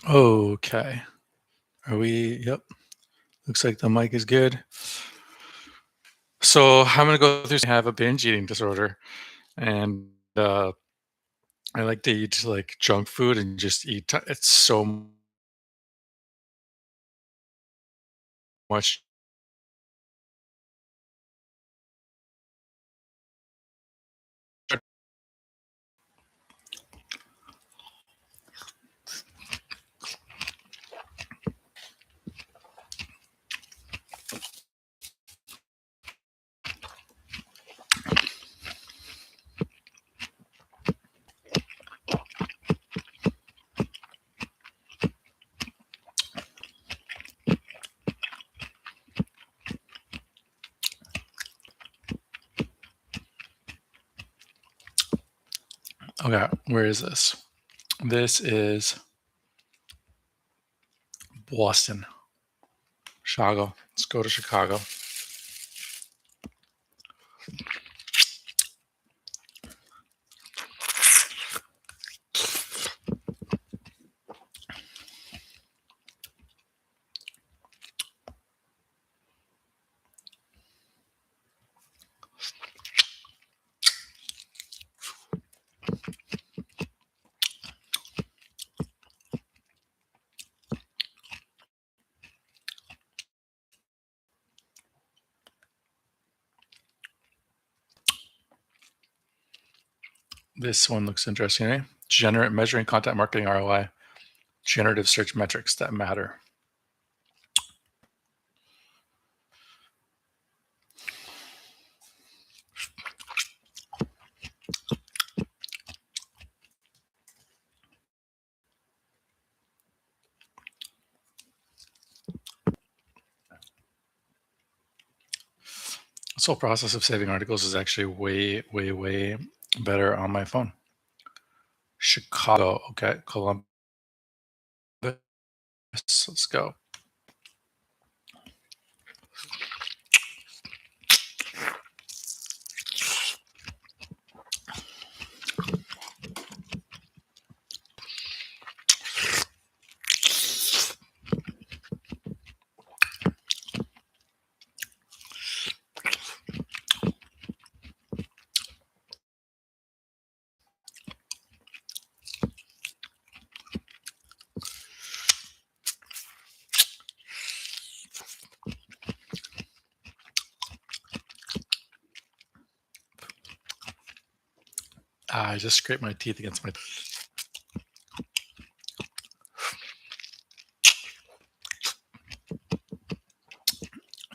Okay. Are we? Yep. Looks like the mic is good. So I'm gonna go through. I have a binge eating disorder, and I like to eat like junk food and just eat. It's so much. Okay, where is this? This is Boston, Chicago. Let's go to Chicago. This one looks interesting. Eh? Measuring content marketing ROI. Generative search metrics that matter. This whole process of saving articles is actually way, way, way better on my phone. Chicago. Okay, Columbus. Let's go. I just scraped my teeth against my.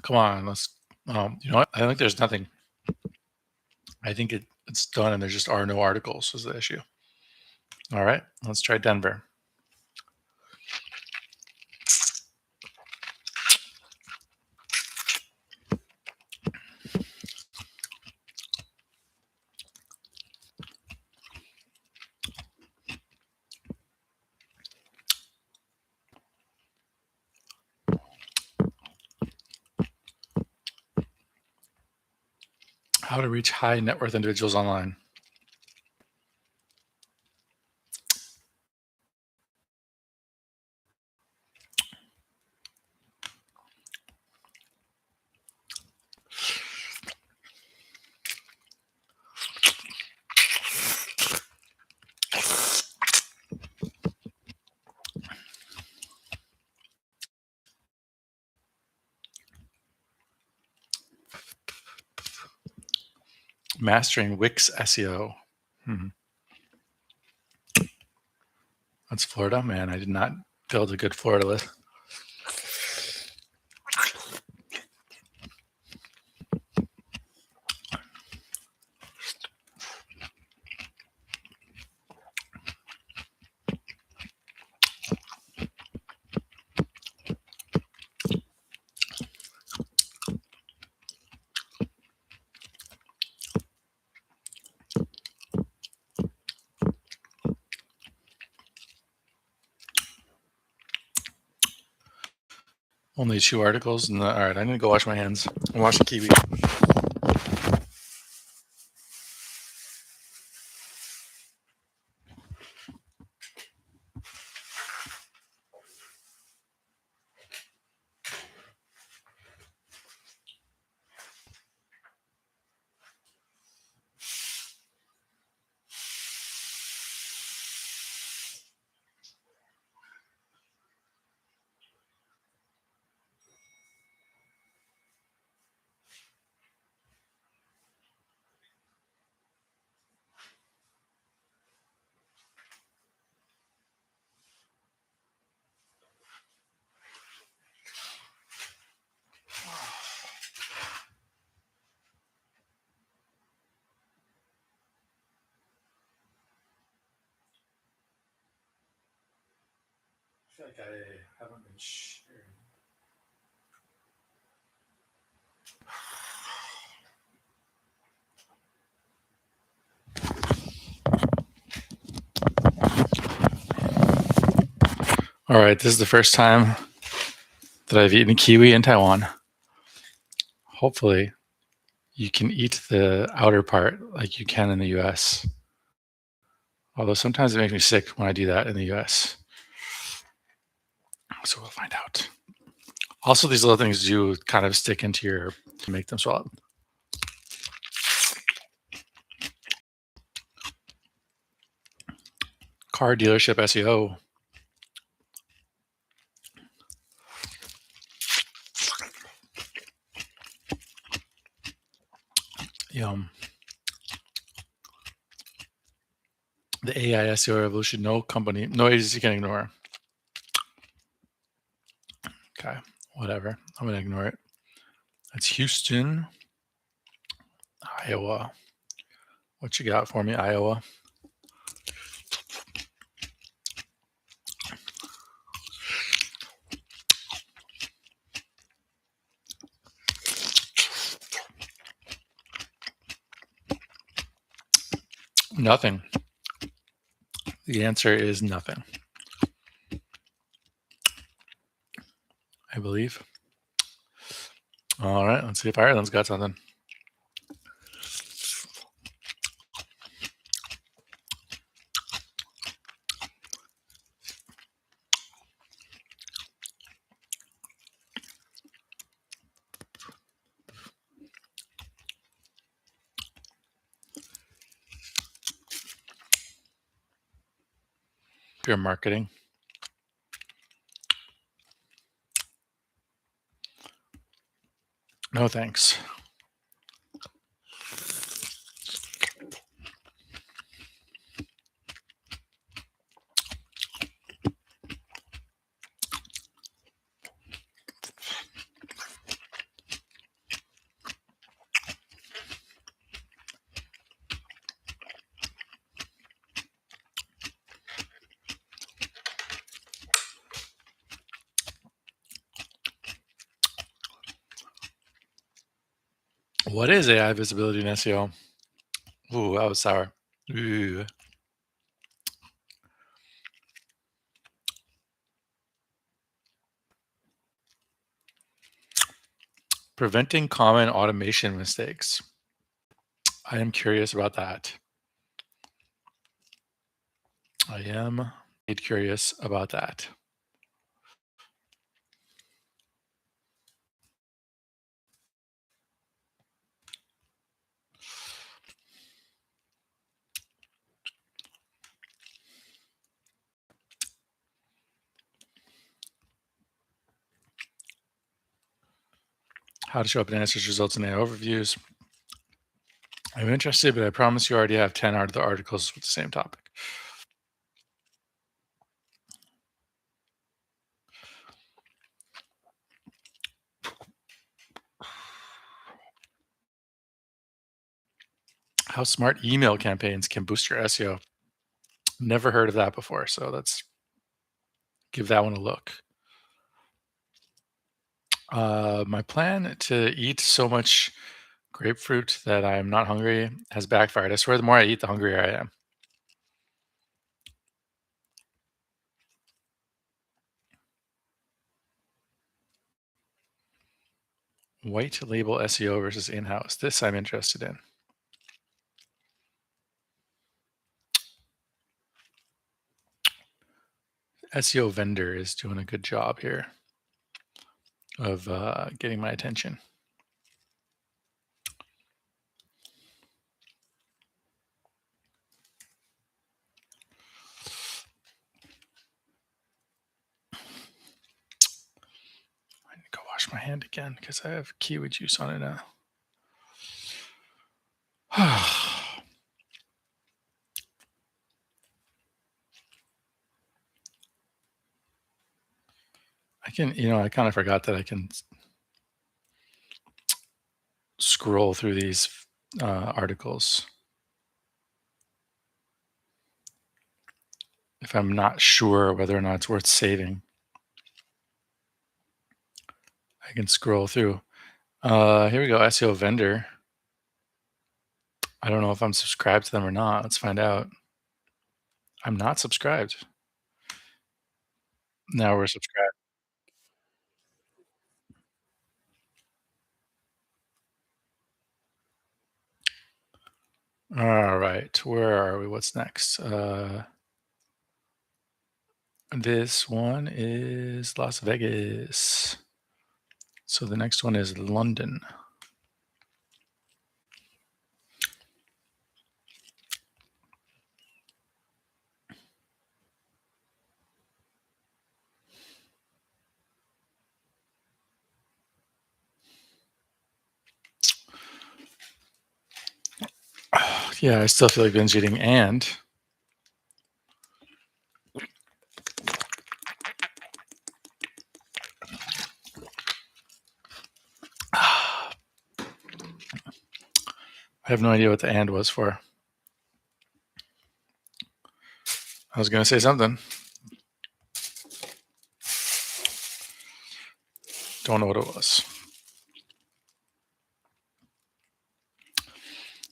Come on, let's. You know what? I think there's nothing. I think it's done, and there just are no articles. Is the issue? All right, let's try Denver. How to reach high net worth individuals online. Mastering Wix SEO. Hmm. That's Florida, man. I did not build a good Florida list. Only 2 articles. All right, I need to go wash my hands and wash the kiwi. feel like I haven't been sharing. All right, this is the first time that I've eaten kiwi in Taiwan. Hopefully, you can eat the outer part like you can in the US. Although sometimes it makes me sick when I do that in the US. So we'll find out. Also, these little things do kind of stick into your to make them swallow. Car dealership SEO. Yum. The AI SEO revolution. No company, no agency can ignore. Okay, whatever. I'm gonna ignore it. That's Houston, Iowa. What you got for me, Iowa? Nothing. The answer is nothing, I believe. All right, let's see if Ireland's got something. Pure marketing. No thanks. What is AI visibility in SEO? Ooh, that was sour. Ooh. Preventing common automation mistakes. I am curious about that. I am curious about that. How to show up in answers results in AI overviews. I'm interested, but I promise you already have 10 out of the articles with the same topic. How smart email campaigns can boost your SEO. Never heard of that before, so let's give that one a look. My plan to eat so much grapefruit that I'm not hungry has backfired. I swear the more I eat, the hungrier I am. White label SEO versus in-house. This I'm interested in. SEO vendor is doing a good job here of getting my attention. I need to go wash my hand again because I have kiwi juice on it now. I can, I kind of forgot that I can scroll through these articles if I'm not sure whether or not it's worth saving. I can scroll through. Here we go. SEO vendor. I don't know if I'm subscribed to them or not. Let's find out. I'm not subscribed. Now we're subscribed. All right. Where are we? What's next? This one is Las Vegas. So the next one is London. Yeah, I still feel like binge eating, and I have no idea what the and was for. I was going to say something. Don't know what it was.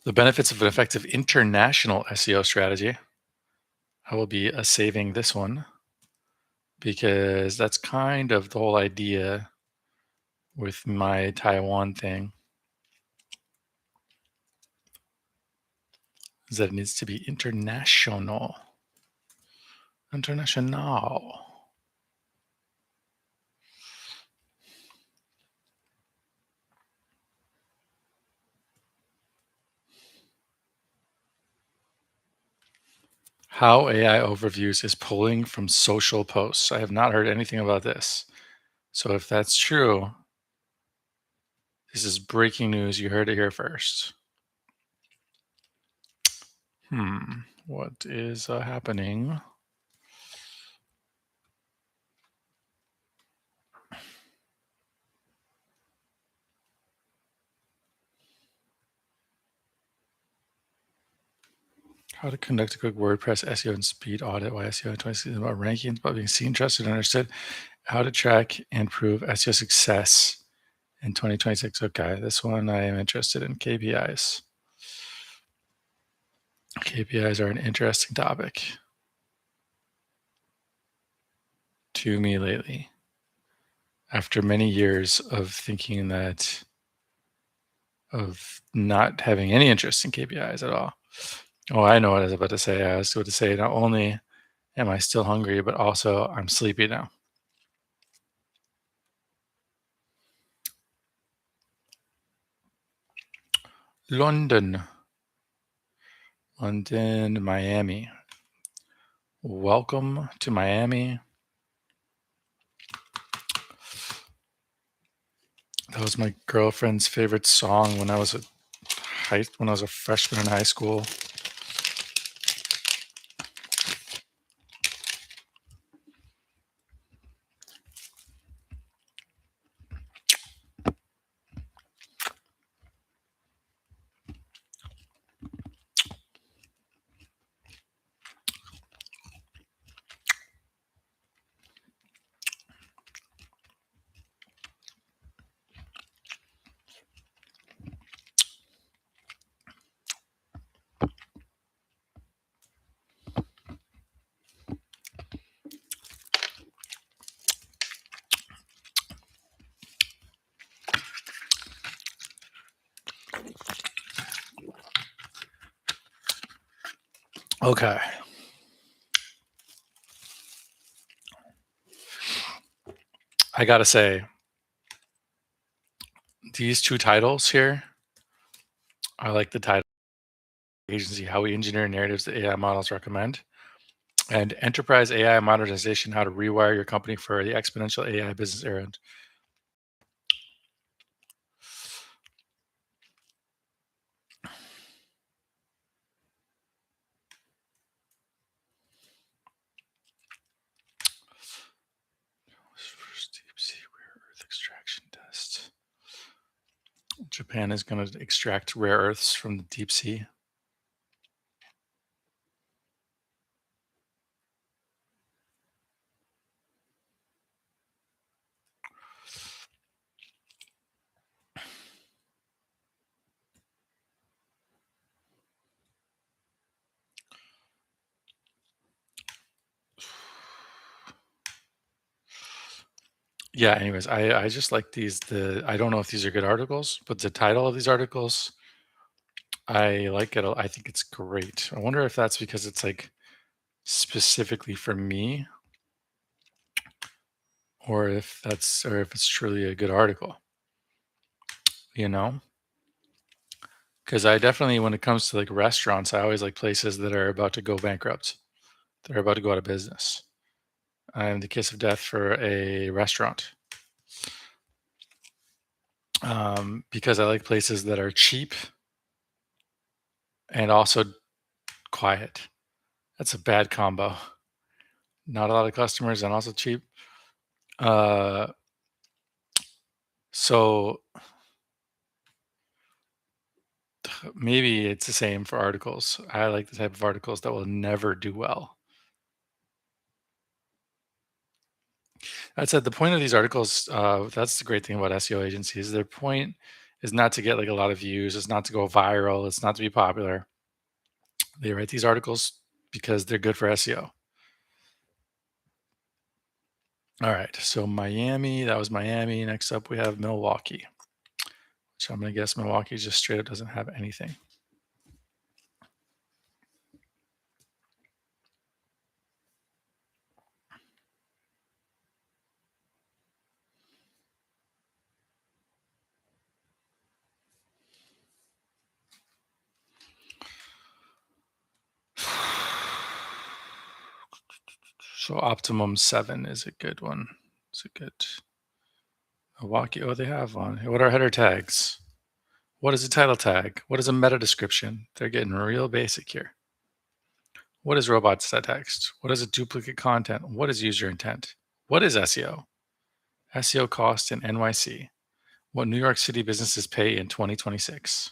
The benefits of an effective international SEO strategy. I will be saving this one because that's kind of the whole idea with my Taiwan thing, is that it needs to be international. International. How AI overviews is pulling from social posts. I have not heard anything about this. So if that's true, this is breaking news. You heard it here first. What is happening? How to conduct a quick WordPress SEO and speed audit. Why SEO in 20 about rankings, about being seen, trusted, and understood. How to track and prove SEO success in 2026. Okay, this one I am interested in. KPIs. KPIs are an interesting topic to me lately. After many years of thinking that, of not having any interest in KPIs at all. Oh, I know what I was about to say. I was about to say, not only am I still hungry, but also I'm sleepy now. London, Miami. Welcome to Miami. That was my girlfriend's favorite song when I was a freshman in high school. Okay. I gotta say, these two titles here, I like the title Agency, How We Engineer Narratives That AI Models Recommend, and Enterprise AI Modernization, How to Rewire Your Company for the Exponential AI Business Era. First deep sea rare earth extraction test. Japan is going to extract rare earths from the deep sea. Yeah, anyways, I just like I don't know if these are good articles, but the title of these articles, I like it. I think it's great. I wonder if that's because it's like specifically for me, or if it's truly a good article, you know? Because I definitely, when it comes to like restaurants, I always like places that are about to go bankrupt. They're about to go out of business. I'm the kiss of death for a restaurant, because I like places that are cheap and also quiet. That's a bad combo. Not a lot of customers and also cheap. Uh, so maybe it's the same for articles. I like the type of articles that will never do well. That said, the point of these articles, that's the great thing about SEO agencies. Their point is not to get like a lot of views. It's not to go viral. It's not to be popular. They write these articles because they're good for SEO. All right. So Miami, that was Miami. Next up, we have Milwaukee, which I'm going to guess Milwaukee just straight up doesn't have anything. So Optimum 7 is a good one. It's a good Milwaukee. Oh, they have one. What are header tags? What is a title tag? What is a meta description? They're getting real basic here. What is robot set text? What is a duplicate content? What is user intent? What is SEO? SEO cost in NYC. What New York City businesses pay in 2026.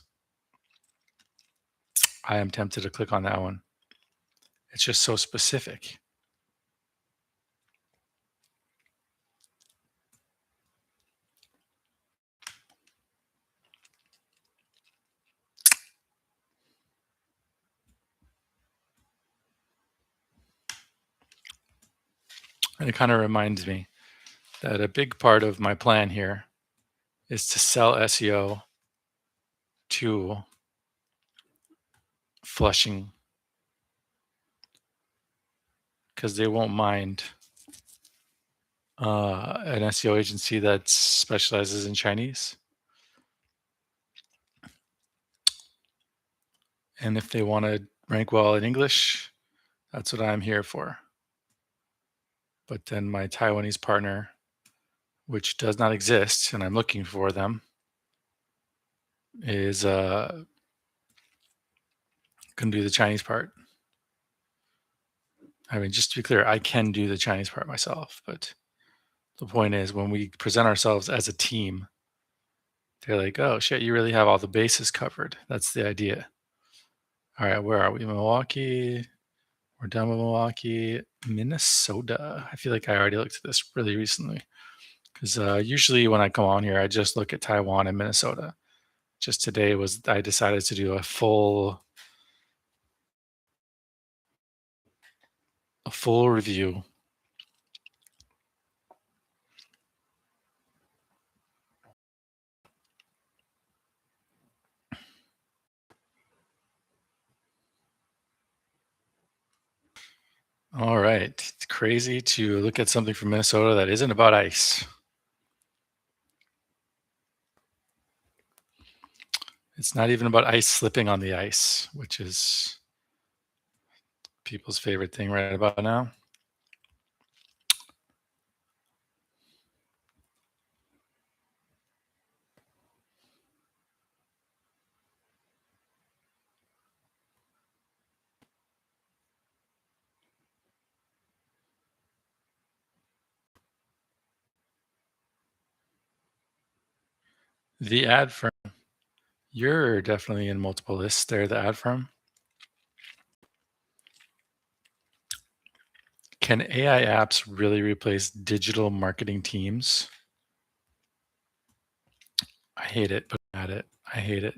I am tempted to click on that one. It's just so specific. And it kind of reminds me that a big part of my plan here is to sell SEO to Flushing, because they won't mind an SEO agency that specializes in Chinese. And if they want to rank well in English, that's what I'm here for. But then my Taiwanese partner, which does not exist, and I'm looking for them, is can do the Chinese part. I mean, just to be clear, I can do the Chinese part myself, but the point is when we present ourselves as a team, they're like, oh shit, you really have all the bases covered. That's the idea. All right, where are we? Milwaukee. We're done with Milwaukee. Minnesota. I feel like I already looked at this really recently because usually when I come on here, I just look at Taiwan and Minnesota. Just today I decided to do a full review. All right. It's crazy to look at something from Minnesota that isn't about ice. It's not even about ice slipping on the ice, which is people's favorite thing right about now. The ad firm, you're definitely in multiple lists there, the ad firm. Can AI apps really replace digital marketing teams? I hate it, but at it. I hate it.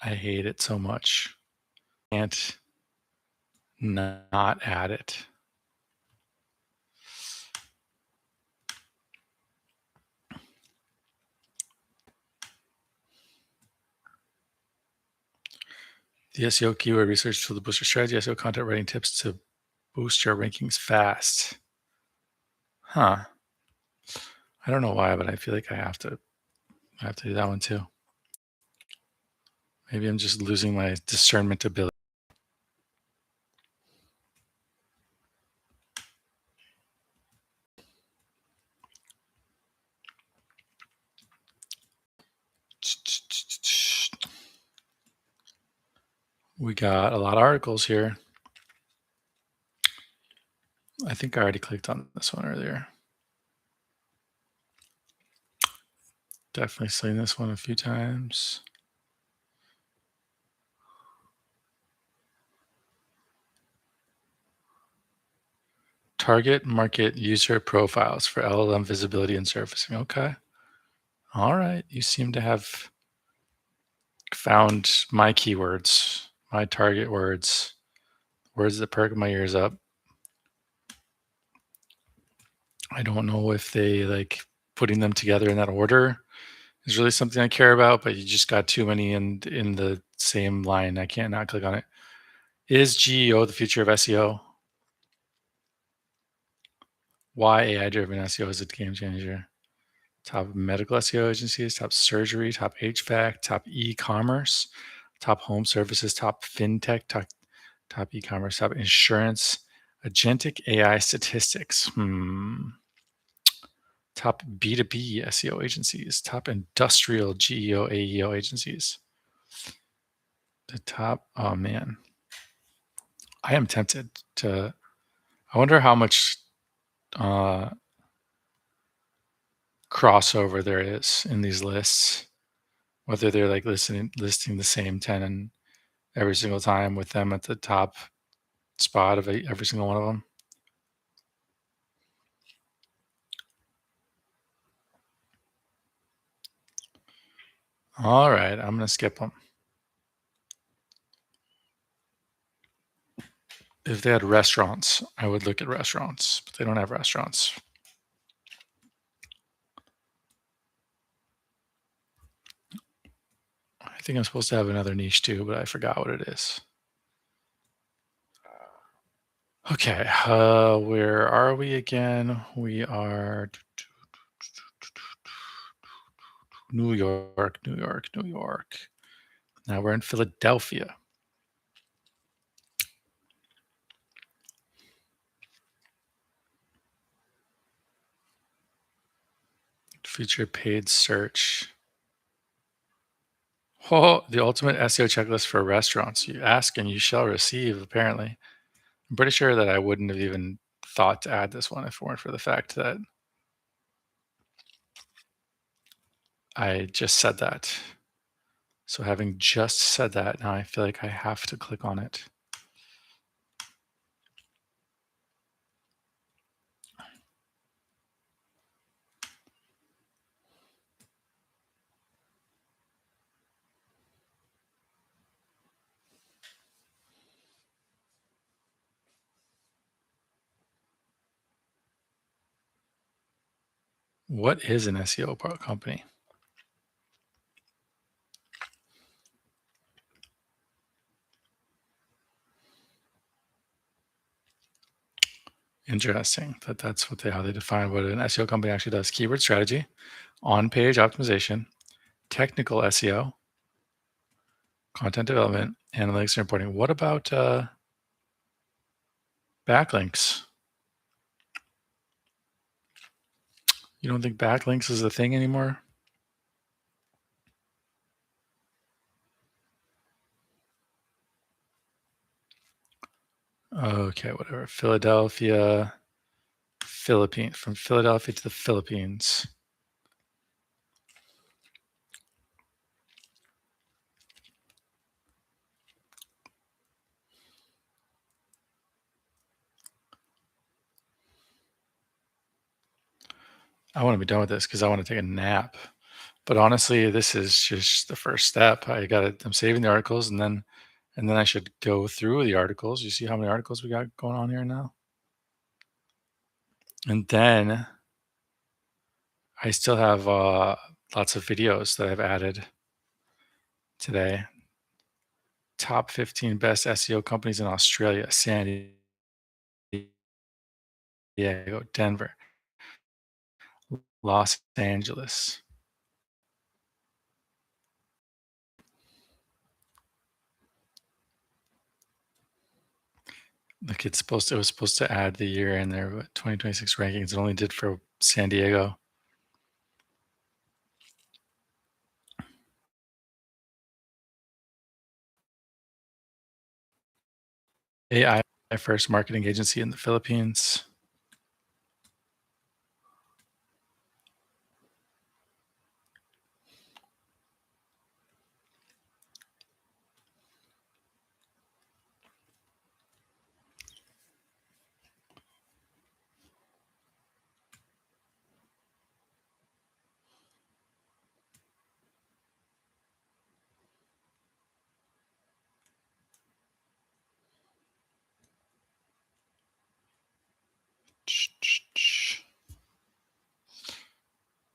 I hate it so much. Can't not add it. The SEO keyword research tool to boost your strategy, SEO content writing tips to boost your rankings fast. Huh. I don't know why, but I feel like I have to do that one too. Maybe I'm just losing my discernment ability. We got a lot of articles here. I think I already clicked on this one earlier. Definitely seen this one a few times. Target market user profiles for LLM visibility and surfacing. Okay. All right. You seem to have found my keywords, my target words, words that perk my ears up. I don't know if they like putting them together in that order is really something I care about, but you just got too many in the same line. I can't not click on it. Is GEO the future of SEO? Why AI-driven SEO is a game changer? Top medical SEO agencies, top surgery, top HVAC, top e-commerce, top home services, top fintech, top e-commerce, top insurance, agentic AI statistics. Top B2B SEO agencies, top industrial GEO AEO agencies. The top, oh man. I am tempted to, I wonder how much crossover there is in these lists, whether they're like listing the same 10 and every single time with them at the top spot of every single one of them. All right, I'm going to skip them. If they had restaurants, I would look at restaurants, but they don't have restaurants. I think I'm supposed to have another niche too, but I forgot what it is. Okay, where are we again? We are New York, New York, New York. Now we're in Philadelphia. Feature paid search. Oh, the ultimate SEO checklist for restaurants. You ask and you shall receive, apparently. I'm pretty sure that I wouldn't have even thought to add this one if it weren't for the fact that I just said that. So having just said that, now I feel like I have to click on it. What is an SEO company? Interesting. That's what how they define what an SEO company actually does. Keyword strategy, on-page optimization, technical SEO, content development, analytics and reporting. What about backlinks? You don't think backlinks is a thing anymore? Okay, whatever. Philadelphia, Philippines. From Philadelphia to the Philippines. I want to be done with this because I want to take a nap. But honestly, this is just the first step. I'm saving the articles and then I should go through the articles. You see how many articles we got going on here now? And then I still have lots of videos that I've added today. top 15 best SEO companies in Australia: San Diego, Denver, Los Angeles. Like it was supposed to add the year in there, but 2026 rankings, it only did for San Diego. AI first marketing agency in the Philippines.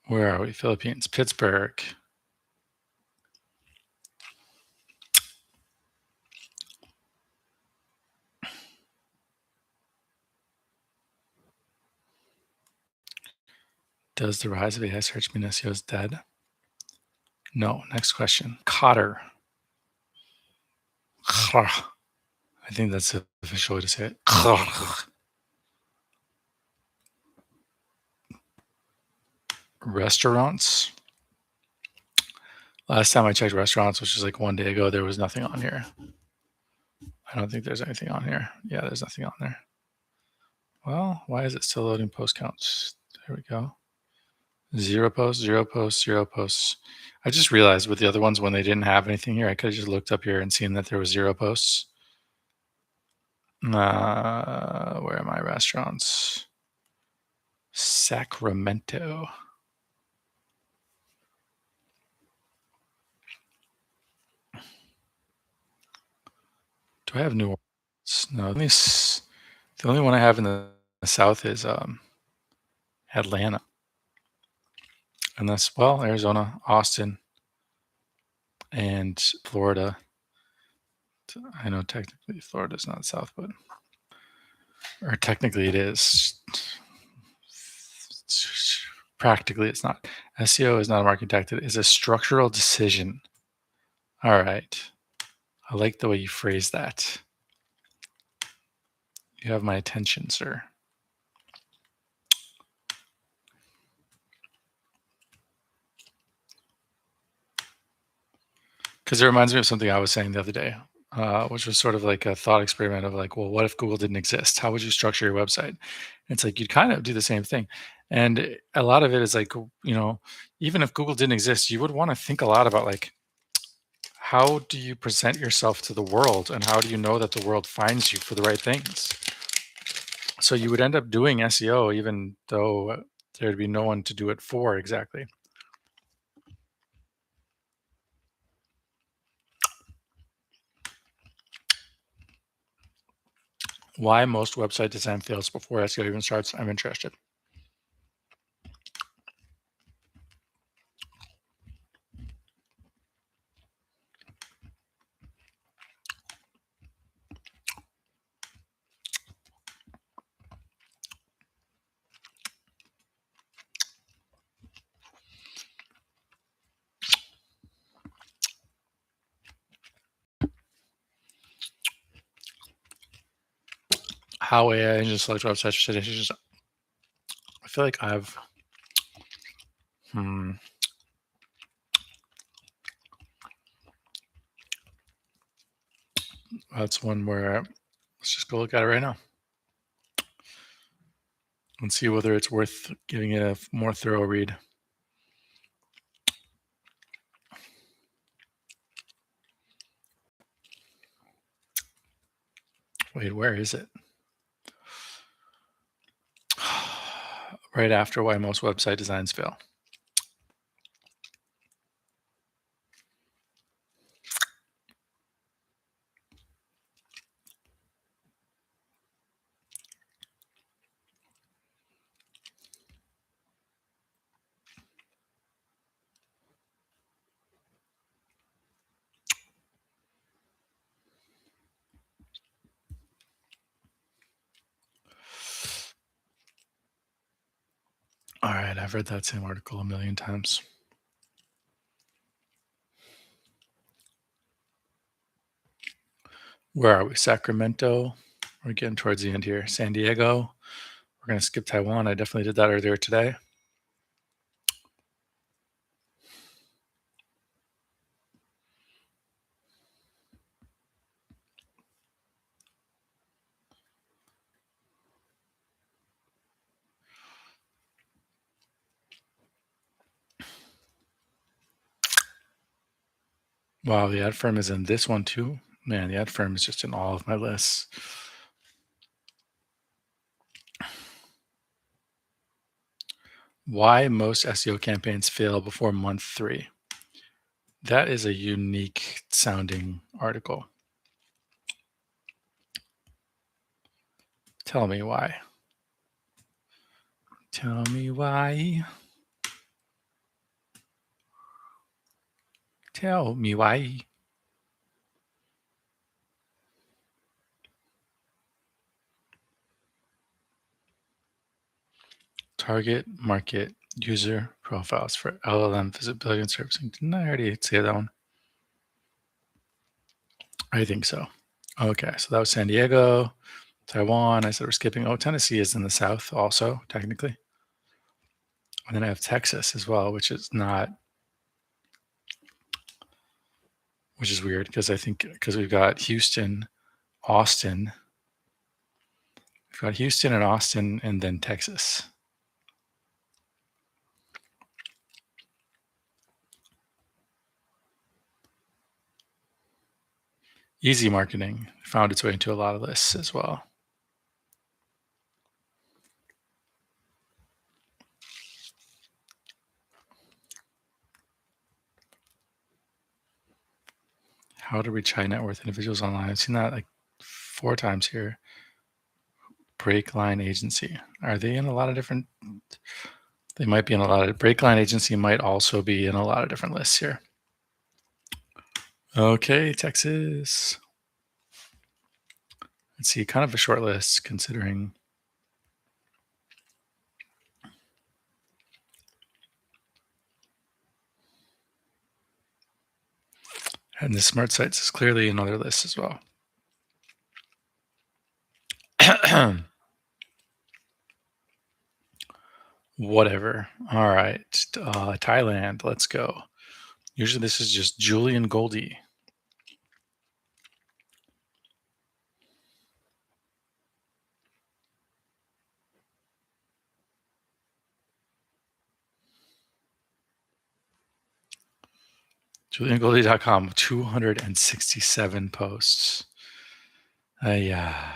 Where are we? Philippines, Pittsburgh. Does the rise of AI search mean SEO is dead? No. Next question. Cotter. I think that's the official way to say it. Restaurants. Last time I checked restaurants, which was like one day ago, there was nothing on here. I don't think there's anything on here. Yeah, there's nothing on there. Well, why is it still loading post counts? There we go. 0 posts, 0 posts, 0 posts. I just realized with the other ones, when they didn't have anything here, I could have just looked up here and seen that there was 0 posts. Where are my restaurants? Sacramento. Do I have New Orleans? No, the only one I have in the south is Atlanta. And that's, well, Arizona, Austin, and Florida. I know technically Florida's not south, but, or technically it is. Practically it's not. SEO is not a marketing tactic. It is a structural decision. All right. I like the way you phrase that. You have my attention, sir. Because it reminds me of something I was saying the other day, which was sort of like a thought experiment of like, well, what if Google didn't exist? How would you structure your website? And it's like you'd kind of do the same thing. And a lot of it is like, even if Google didn't exist, you would want to think a lot about like, how do you present yourself to the world, and how do you know that the world finds you for the right things? So you would end up doing SEO even though there'd be no one to do it for exactly. Why most website design fails before SEO even starts? I'm interested. How AI engine select websites for citations. I feel like I've that's one where let's just go look at it right now and see whether it's worth giving it a more thorough read. Wait, where is it? Right after why most website designs fail. All right, I've read that same article a million times. Where are we? Sacramento. We're getting towards the end here. San Diego. We're going to skip Taiwan. I definitely did that earlier today. Wow, the ad firm is in this one too. Man, the ad firm is just in all of my lists. Why most SEO campaigns fail before month 3. That is a unique sounding article. Tell me why. Tell me why. Tell me why. Target market user profiles for LLM visibility and servicing. Didn't I already say that one? I think so. Okay, so that was San Diego, Taiwan. I said we're skipping. Oh, Tennessee is in the south also, technically. And then I have Texas as well, which is not, which is weird because I think because we've got Houston, Austin. We've got Houston and Austin and then Texas. Easy marketing found its way into a lot of lists as well. How to reach high net worth individuals online. I've seen that like 4 times here. Breakline Agency. Are they in a lot of different? They might be in a lot of. Breakline Agency might also be in a lot of different lists here. Okay, Texas. Let's see, kind of a short list considering. And the Smart Sites is clearly another list as well. Whatever. All right. Thailand. Let's go. Usually this is just Julian Goldie. JulianGoldie.com, 267 posts. Yeah.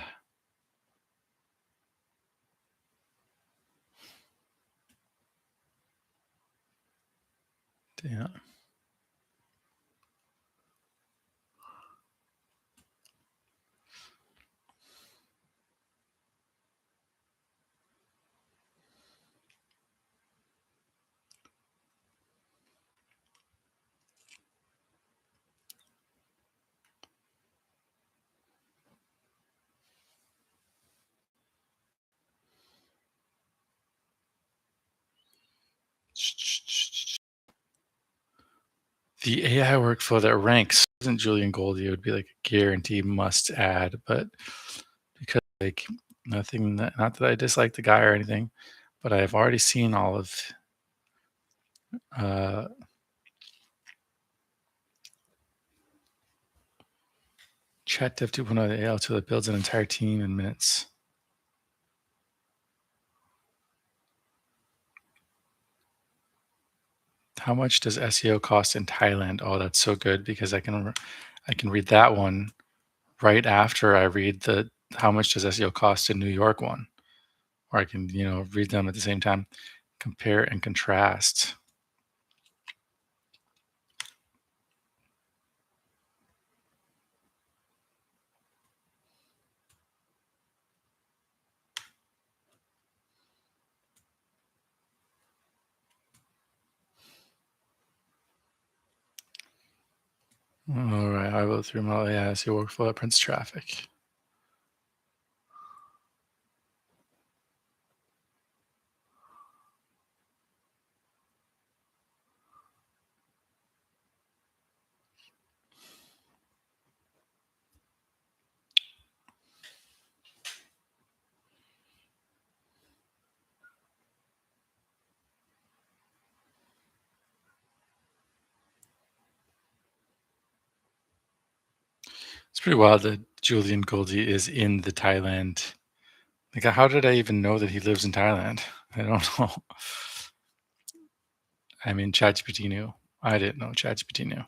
Damn. The AI workflow that ranks isn't Julian Goldie. It would be like a guarantee must add, but because like nothing, not that I dislike the guy or anything, but I've already seen all of ChatDev 2.0, the AI tool that builds an entire team in minutes. How much does SEO cost in Thailand? Oh, that's so good because I can read that one right after I read the how much does SEO cost in New York one, or I can read them at the same time, compare and contrast. All right, I go through my SEO workflow that prints traffic. It's pretty wild that Julian Goldie is in the Thailand. Like, how did I even know that he lives in Thailand? I don't know. I mean, ChatGPT knew. I didn't know ChatGPT knew.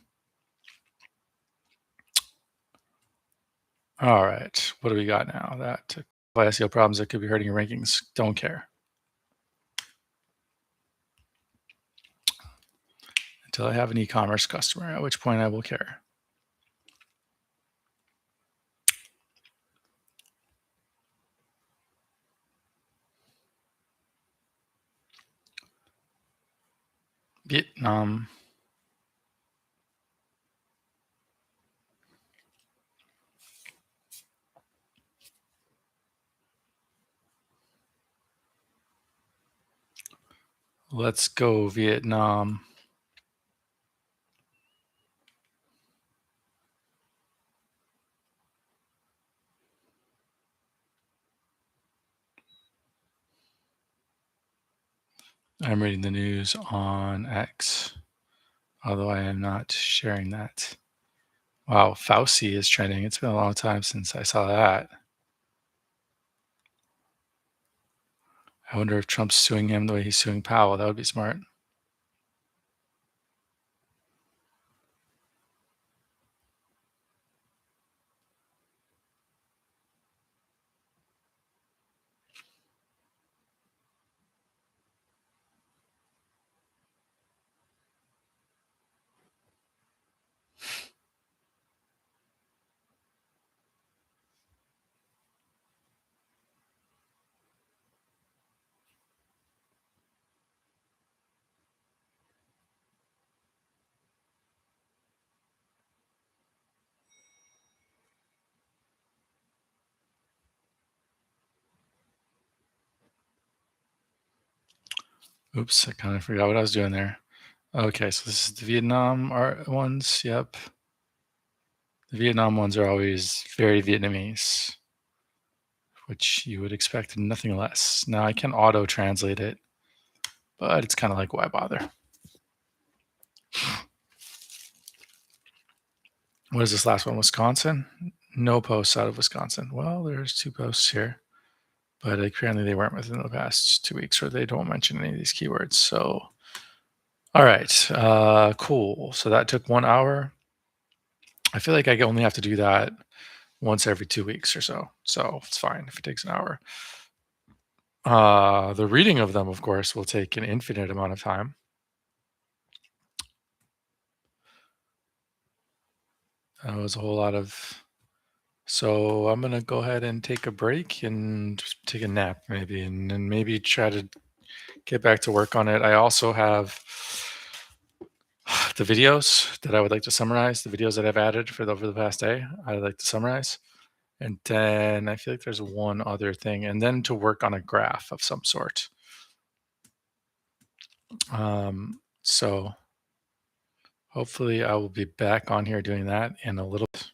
All right, what do we got now? That SEO problems that could be hurting your rankings. Don't care until I have an e-commerce customer, at which point I will care. Vietnam. Let's go Vietnam. I'm reading the news on X, although I am not sharing that. Wow, Fauci is trending. It's been a long time since I saw that. I wonder if Trump's suing him the way he's suing Powell. That would be smart. Oops, I kind of forgot what I was doing there. Okay, so this is the Vietnam ones. Yep. The Vietnam ones are always very Vietnamese, which you would expect nothing less. Now I can auto translate it, but it's kind of like, why bother? What is this last one? Wisconsin? No posts out of Wisconsin. Well, there's 2 posts here, but apparently they weren't within the past 2 weeks, or they don't mention any of these keywords. So, all right, cool. So that took 1 hour. I feel like I only have to do that once every 2 weeks or so. So it's fine if it takes an hour. The reading of them, of course, will take an infinite amount of time. That was a whole lot of. So I'm gonna go ahead and take a break and just take a nap, maybe, and then maybe try to get back to work on it. I also have the videos that I would like to summarize. The videos that I've added over the past day, I'd like to summarize. And then I feel like there's one other thing, and then to work on a graph of some sort. So hopefully I will be back on here doing that in a little bit.